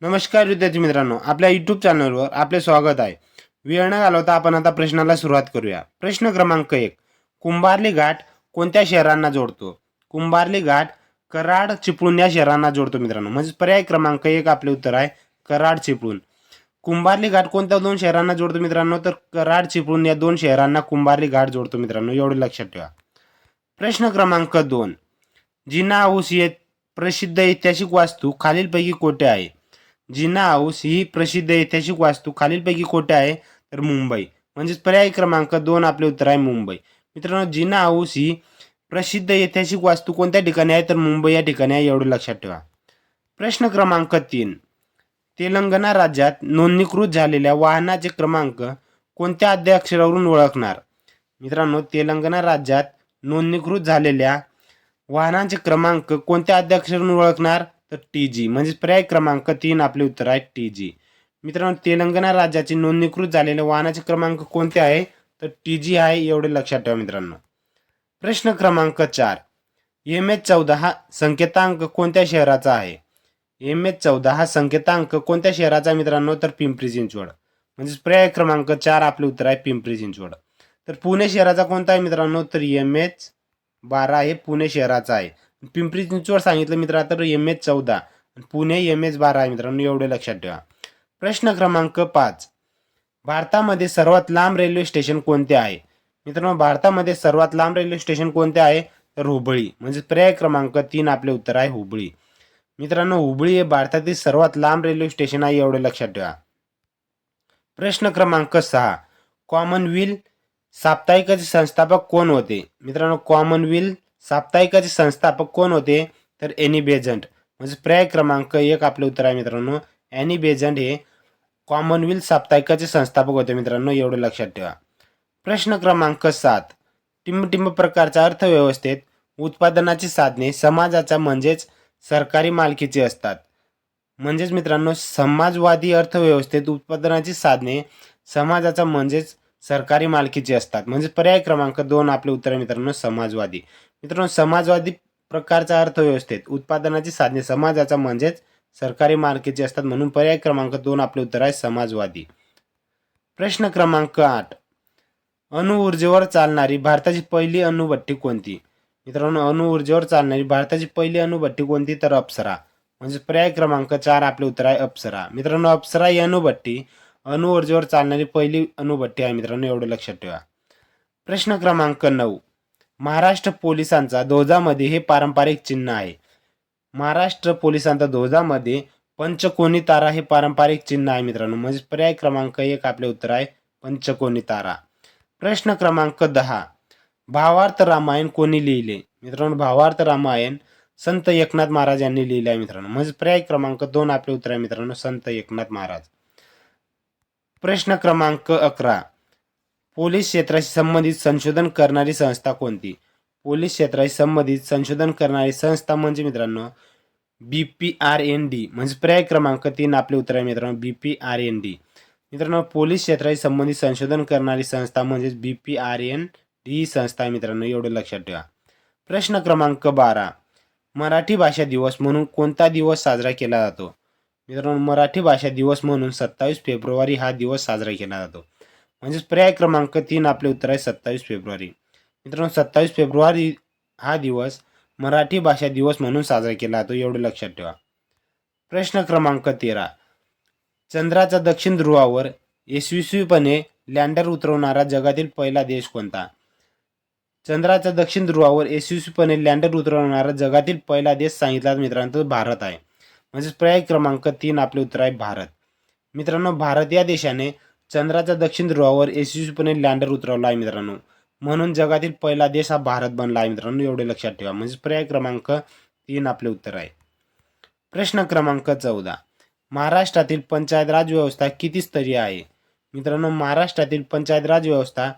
नमस्कार विद्यार्थी मित्रांनो, आपल्या यूट्यूब चॅनलवर आपले स्वागत आहे. वेळ न घालवता आपण आता प्रश्नाला सुरुवात करूया. प्रश्न क्रमांक 1. कुंभार्ली घाट कोणत्या शहरांना जोडतो? कुंभार्ली घाट कराड चिपळूण या शहरांना जोडतो मित्रांनो. म्हणजे पर्याय क्रमांक 1 आपले उत्तर आहे कराड चिपळूण. कुंभार्ली घाट कोणत्या दोन शहरांना जोडतो मित्रांनो? तर कराड चिपळूण या दोन शहरांना कुंभार्ली घाट जोडतो मित्रांनो. एवढे लक्षात ठेवा. प्रश्न क्रमांक 2. जिना हाऊस ही प्रसिद्ध ऐतिहासिक वास्तू खालीलपैकी कोठे आहे? जिना हाऊस ही प्रसिद्ध ऐतिहासिक वास्तू खालीलपैकी कोठे आहे? तर मुंबई. म्हणजेच पर्याय क्रमांक 2 आपले उत्तर आहे मुंबई. मित्रांनो, जिना हाऊस ही प्रसिद्ध ऐतिहासिक वास्तू कोणत्या ठिकाणी आहे? तर मुंबई या ठिकाणी आहे. एवढं लक्षात ठेवा. प्रश्न क्रमांक 3. तेलंगणा राज्यात नोंदणीकृत झालेल्या वाहनाचे क्रमांक कोणत्या अक्षरावरून ओळखणार? मित्रांनो, तेलंगणा राज्यात नोंदणीकृत झालेल्या वाहनांचे क्रमांक कोणत्या अक्षरावरून ओळखणार? तर TG. म्हणजे पर्याय क्रमांक 3 आपले उत्तर आहे TG. मित्रांनो, तेलंगणा राज्याचे नोंदणीकृत झालेले वाहनाचे क्रमांक कोणते आहे? तर TG आहे. एवढे लक्षात ठेवा मित्रांनो. प्रश्न क्रमांक 4. MH14 हा संकेतांक कोणत्या शहराचा आहे? MH14 हा संकेतांक कोणत्या शहराचा मित्रांनो? तर पिंपरी चिंचवड. म्हणजे पर्याय क्रमांक 4 आपले उत्तर आहे पिंपरी चिंचवड. तर पुणे शहराचा कोणता आहे मित्रांनो? तर MH12 हे पुणे शहराचा आहे. पिंपरी चिंचवड सांगितलं मित्रांनो तर MH14. पुणे MH12 आहे मित्रांनो. एवढे लक्षात ठेवा. प्रश्न क्रमांक 5. भारतामध्ये सर्वात लांब रेल्वे स्टेशन कोणते आहे? मित्रांनो, भारतामध्ये सर्वात लांब रेल्वे स्टेशन कोणते आहे? तर हुबळी. म्हणजे पर्याय क्रमांक 3 आपले उत्तर आहे हुबळी. मित्रांनो, हुबळी हे भारतातील सर्वात लांब रेल्वे स्टेशन आहे. एवढे लक्षात ठेवा. प्रश्न क्रमांक 6. कॉमनवेल्थ साप्ताहिकाचे संस्थापक कोण होते? मित्रांनो, कॉमनवेल्थ साप्ताहिकाचे संस्थापक कोण होते? तर एनी बेझंट. म्हणजे पर्याय क्रमांक 1 आपले उत्तर आहे मित्रांनो. एनी बेझंट हे कॉमनवेल्थ साप्ताहिकाचे संस्थापक होते मित्रांनो. एवढे लक्षात ठेवा. प्रश्न क्रमांक 7. टिंबटिंब प्रकारच्या अर्थव्यवस्थेत उत्पादनाची साधने समाजाच्या म्हणजेच सरकारी मालकीची असतात. म्हणजेच मित्रांनो, समाजवादी अर्थव्यवस्थेत उत्पादनाची साधने समाजाचा म्हणजेच सरकारी मालकीची असतात. म्हणजे पर्याय क्रमांक 2 आपले उत्तर आहे मित्रांनो समाजवादी. मित्रांनो, समाजवादी प्रकारच्या अर्थव्यवस्थेत उत्पादनाची साधने समाजाचा म्हणजेच सरकारी मालकीची असतात. म्हणून पर्याय क्रमांक 2 आपले उत्तर आहे समाजवादी. प्रश्न क्रमांक 8. अणुऊर्जेवर चालणारी भारताची पहिली अणुभट्टी कोणती? मित्रांनो, अणुऊर्जेवर चालणारी भारताची पहिली अणुभट्टी कोणती? तर अप्सरा. म्हणजे पर्याय क्रमांक 4 आपले उत्तर आहे अप्सरा. मित्रांनो, अप्सरा ही अणुभट्टी अणुऊर्जेवर चालणारी पहिली अणुभट्टी आहे मित्रांनो. एवढं लक्षात ठेवा. प्रश्न क्रमांक 9. महाराष्ट्र पोलिसांचा ध्वजामध्ये हे पारंपरिक चिन्ह आहे. महाराष्ट्र पोलिसांचा ध्वजामध्ये पंचकोनी तारा हे पारंपरिक चिन्ह आहे मित्रांनो. म्हणजे पर्याय क्रमांक 1 आपले उत्तर आहे पंचकोनी तारा. प्रश्न क्रमांक 10. भावार्थ रामायण कोणी लिहिले? मित्रांनो, भावार्थ रामायण संत एकनाथ महाराज यांनी लिहिले आहे मित्रांनो. म्हणजे पर्याय क्रमांक 2 आपले उत्तर आहे मित्रांनो संत एकनाथ महाराज. प्रश्न क्रमांक 11. पोलीस क्षेत्राशी संबंधित संशोधन करणारी संस्था कोणती? पोलीस क्षेत्राशी संबंधित संशोधन करणारी संस्था म्हणजे मित्रांनो BPRND. म्हणजे पर्याय क्रमांक 3 आपले उत्तर आहे मित्रांनो BPRND. मित्रांनो, पोलीस क्षेत्राशी संबंधित संशोधन करणारी संस्था म्हणजे BPRND ही संस्था आहे मित्रांनो. एवढं लक्षात ठेवा. प्रश्न क्रमांक 12. मराठी भाषा दिवस म्हणून कोणता दिवस साजरा केला जातो? मित्रांनो, मराठी भाषा दिवस म्हणून 27 फेब्रुवारी हा दिवस साजरा केला जातो. म्हणजेच पर्याय क्रमांक 3 आपले उत्तर आहे 27 फेब्रुवारी. मित्रांनो, 27 फेब्रुवारी हा दिवस मराठी भाषा दिवस म्हणून साजरा केला जातो. एवढं लक्षात ठेवा. प्रश्न क्रमांक 13. चंद्राच्या दक्षिण ध्रुवावर यशस्वीपणे लँडर उतरवणारा जगातील पहिला देश कोणता? चंद्राच्या दक्षिण ध्रुवावर यशस्वीपणे लँडर उतरवणारा जगातील पहिला देश सांगितला मित्रांनो भारत आहे. म्हणजे पर्याय क्रमांक 3 आपले उत्तर आहे भारत. मित्रांनो, भारत या देशाने चंद्राच्या दक्षिण ध्रुवावर यशस्वीपणे लँडर उतरवला आहे मित्रांनो. म्हणून जगातील पहिला देश हा भारत बनला आहे मित्रांनो. एवढे लक्षात ठेवा. म्हणजे पर्याय क्रमांक 3 आपले उत्तर आहे. प्रश्न क्रमांक 14. महाराष्ट्रातील पंचायत राज व्यवस्था किती स्तरीय आहे? मित्रांनो, महाराष्ट्रातील पंचायत राज व्यवस्था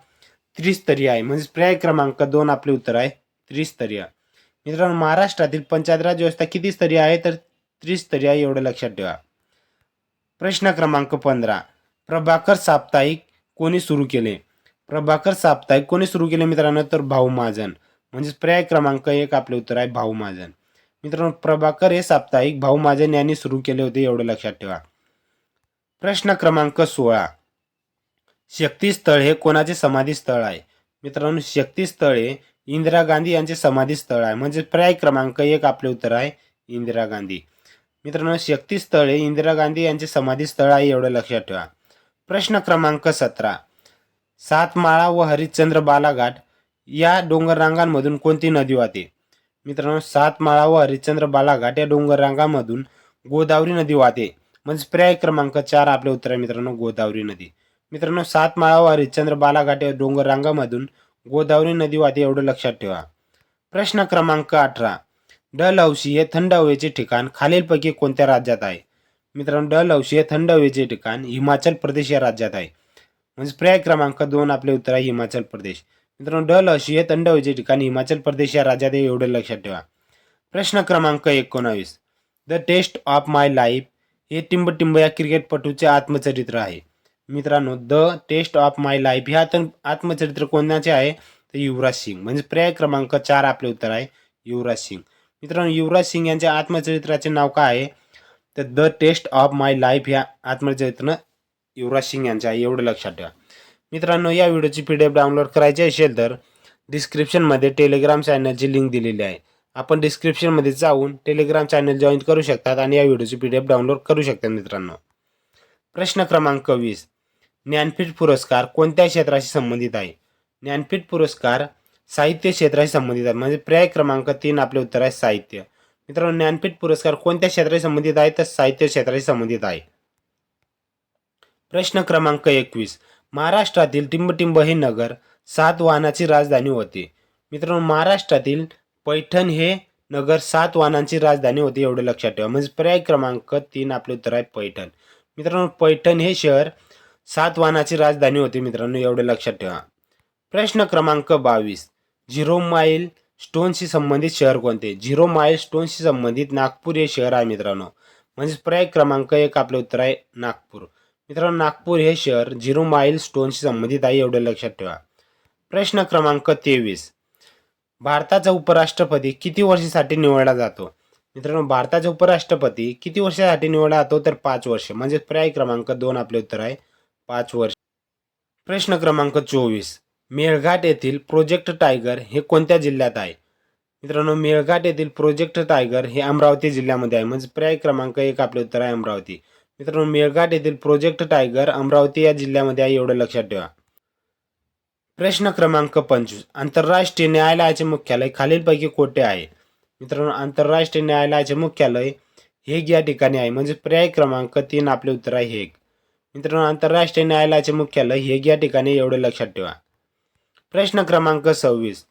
त्रिस्तरीय आहे. म्हणजे पर्याय क्रमांक 2 आपले उत्तर आहे त्रिस्तरीय. मित्रांनो, महाराष्ट्रातील पंचायत राज व्यवस्था किती स्तरीय आहे? तर त्रिस्तरीय आहे. एवढं लक्षात ठेवा. प्रश्न क्रमांक 15. प्रभाकर साप्ताहिक कोणी सुरू केले? प्रभाकर साप्ताहिक कोणी सुरू केले मित्रांनो? तर भाऊ महाजन. म्हणजे पर्याय क्रमांक 1 आपले उत्तर आहे भाऊ महाजन. मित्रांनो प्रभाकर हे साप्ताहिक भाऊ माझे यांनी सुरू केले होते, एवढं लक्षात ठेवा. प्रश्न क्रमांक 16. शक्तीस्थळ हे कोणाचे समाधी स्थळ आहे? मित्रांनो शक्तीस्थळ हे इंदिरा गांधी यांचे समाधी स्थळ आहे. म्हणजे पर्याय क्रमांक 1 आपले उत्तर आहे इंदिरा गांधी. मित्रांनो शक्तीस्थळ हे इंदिरा गांधी यांचे समाधी स्थळ आहे, एवढं लक्षात ठेवा. प्रश्न क्रमांक 17. सातमाळा व हरिश्चंद्र बालाघाट या डोंगररांगांमधून कोणती नदी वाहते? मित्रांनो सातमाळा व हरिश्चंद्र बालाघाट या डोंगररांगांमधून गोदावरी नदी वाहते. म्हणजे पर्याय क्रमांक 4 आपले उत्तर आहे मित्रांनो गोदावरी नदी. मित्रांनो सातमाळा व हरिश्चंद्र बालाघाट या डोंगररांगामधून गोदावरी नदी वाहते, एवढं लक्षात ठेवा. प्रश्न क्रमांक 18. डलहौसी हे थंड हवेचे ठिकाण खालीलपैकी कोणत्या राज्यात आहे? मित्रांनो डलहौसी हे थंड हवेचे ठिकाण हिमाचल प्रदेश या राज्यात आहे. म्हणजे पर्याय क्रमांक 2 आपले उत्तर आहे हिमाचल प्रदेश. मित्रांनो डलहौसी हे थंड हवेचे ठिकाण हिमाचल प्रदेश या राज्यात आहे, एवढं लक्षात ठेवा. प्रश्न क्रमांक 19. The test of my life हे टिंबटिंब या क्रिकेटपटूचे आत्मचरित्र आहे. मित्रांनो the test of my life हे आत्मचरित्र कोणाचे आहे? तर युवराज सिंग. म्हणजे पर्याय क्रमांक 4 आपले उत्तर आहे युवराज सिंग. मित्रांनो युवराज सिंग यांच्या आत्मचरित्राचे नाव काय आहे? तर the test of my life या आत्मचरित्र युवराज सिंग यांचे आहे, एवढं लक्षात ठेवा. मित्रांनो या व्हिडिओची PDF डाउनलोड करायची असेल तर डिस्क्रिप्शनमध्ये टेलिग्राम चॅनलची लिंक दिलेली आहे. आपण डिस्क्रिप्शनमध्ये जाऊन टेलिग्राम चॅनल जॉईन करू शकतात आणि या व्हिडिओची PDF डाउनलोड करू शकतात मित्रांनो. प्रश्न क्रमांक 20. ज्ञानपीठ पुरस्कार कोणत्या क्षेत्राशी संबंधित आहे? ज्ञानपीठ पुरस्कार साहित्य क्षेत्राशी संबंधित आहे. म्हणजे पर्याय क्रमांक 3 आपले उत्तर आहे साहित्य. मित्रांनो ज्ञानपीठ पुरस्कार कोणत्या क्षेत्राशी संबंधित आहे? तर साहित्य क्षेत्राशी संबंधित आहे. प्रश्न क्रमांक 21. महाराष्ट्रातील टिंबटिंब हे नगर सातवाहनाची राजधानी होते. मित्रांनो महाराष्ट्रातील पैठण हे नगर सातवाहनांची राजधानी होती, एवढं लक्षात ठेवा. म्हणजे पर्याय क्रमांक 3 आपले उत्तर आहे पैठण. मित्रांनो पैठण हे शहर सातवाहनाची राजधानी होती मित्रांनो, एवढं लक्षात ठेवा. प्रश्न क्रमांक 22. 0 माईल स्टोनशी संबंधित शहर कोणते? 0 माईल स्टोनशी संबंधित नागपूर हे शहर आहे मित्रांनो. म्हणजे पर्याय क्रमांक 1 आपले उत्तर आहे नागपूर. मित्रांनो नागपूर हे शहर 0 माईल स्टोनशी संबंधित आहे, एवढं लक्षात ठेवा. प्रश्न क्रमांक 23. भारताचा उपराष्ट्रपती किती वर्षासाठी निवडला जातो? मित्रांनो भारताचा उपराष्ट्रपती किती वर्षासाठी निवडला जातो? तर 5 वर्ष. म्हणजे पर्याय क्रमांक 2 आपले उत्तर आहे 5 वर्ष. प्रश्न क्रमांक 24. मेळघाट येथील प्रोजेक्ट टायगर हे कोणत्या जिल्ह्यात आहे? मित्रांनो मेळघाट येथील प्रोजेक्ट टायगर हे अमरावती जिल्ह्यामध्ये आहे. म्हणजे पर्याय क्रमांक 1 आपले उत्तर आहे अमरावती. मित्रांनो मेळघाट येथील प्रोजेक्ट टायगर अमरावती या जिल्ह्यामध्ये आहे, एवढं लक्षात ठेवा. प्रश्न क्रमांक 25. आंतरराष्ट्रीय न्यायालयाचे मुख्यालय खालीलपैकी कोठे आहे? मित्रांनो आंतरराष्ट्रीय न्यायालयाचे मुख्यालय हेग या ठिकाणी आहे. म्हणजे पर्याय क्रमांक 3 आपले उत्तर आहे हेग. मित्रांनो आंतरराष्ट्रीय न्यायालयाचे मुख्यालय हेग या ठिकाणी, एवढं लक्षात ठेवा. प्रश्न क्रमांक 26.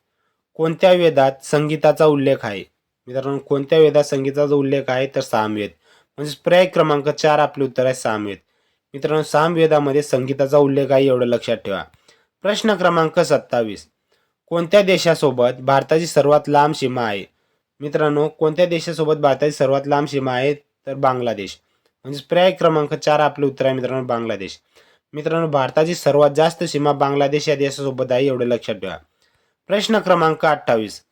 कोणत्या वेदात संगीताचा उल्लेख आहे? मित्रांनो कोणत्या वेदात संगीताचा उल्लेख आहे? तर सामवेद. म्हणजे पर्याय क्रमांक 4 आपले उत्तर आहे सामवेद. मित्रांनो सामवेदामध्ये संगीताचा उल्लेख आहे, एवढं लक्षात ठेवा. प्रश्न क्रमांक 27. कोणत्या देशासोबत भारताची सर्वात लांब सीमा आहे? मित्रांनो कोणत्या देशासोबत भारताची सर्वात लांब सीमा आहे? तर बांगलादेश. म्हणजे पर्याय क्रमांक 4 आपले उत्तर आहे मित्रांनो बांगलादेश. मित्रांनो भारताची सर्वात जास्त सीमा बांगलादेश या देशासोबत आहे, एवढं लक्षात ठेवा. प्रश्न क्रमांक 28.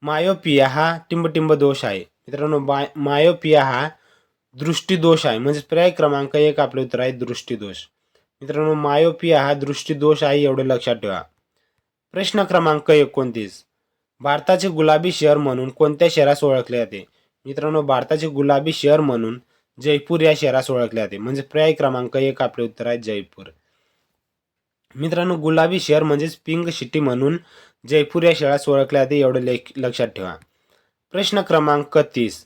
मायोपिया हा टिंबटिंब दोष आहे. मित्रांनो मायोपिया हा दृष्टीदोष आहे. म्हणजे पर्याय क्रमांक 1 आपले उत्तर आहे दृष्टीदोष. मित्रांनो मायोपिया हा दृष्टीदोष आहे, एवढं लक्षात ठेवा. प्रश्न क्रमांक 29. भारताचे गुलाबी शहर म्हणून कोणत्या शहरास ओळखले जाते? मित्रांनो भारताचे गुलाबी शहर म्हणून जयपूर या शहरास ओळखले जाते. म्हणजे पर्याय क्रमांक 1 आपले उत्तर आहे जयपूर. मित्रांनो गुलाबी शहर म्हणजेच पिंक सिटी म्हणून जयपूर या शहरास ओळखले जाते, एवढं लक्षात ठेवा. प्रश्न क्रमांक 30.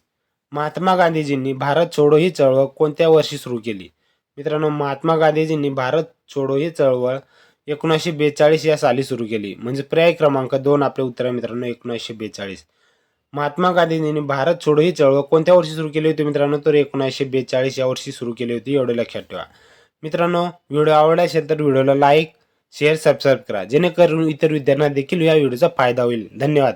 महात्मा गांधीजींनी भारत छोडो ही चळवळ कोणत्या वर्षी सुरू केली? मित्रांनो महात्मा गांधीजींनी भारत छोडो ही चळवळ 1942 या साली सुरू केली. म्हणजे पर्याय क्रमांक 2 आपले उत्तर आहे मित्रांनो 1942. महात्मा गांधींनी भारत छोडो ही चळवळ कोणत्या वर्षी सुरू केली होती मित्रांनो? तर 1942 या वर्षी सुरू केली होती, एवढं लक्षात ठेवा. मित्रांनो व्हिडिओ आवडला असेल तर व्हिडिओला लाईक शेअर सबस्क्राईब करा, जेणेकरून इतर विद्यार्थ्यांना देखील या व्हिडिओचा फायदा होईल. धन्यवाद.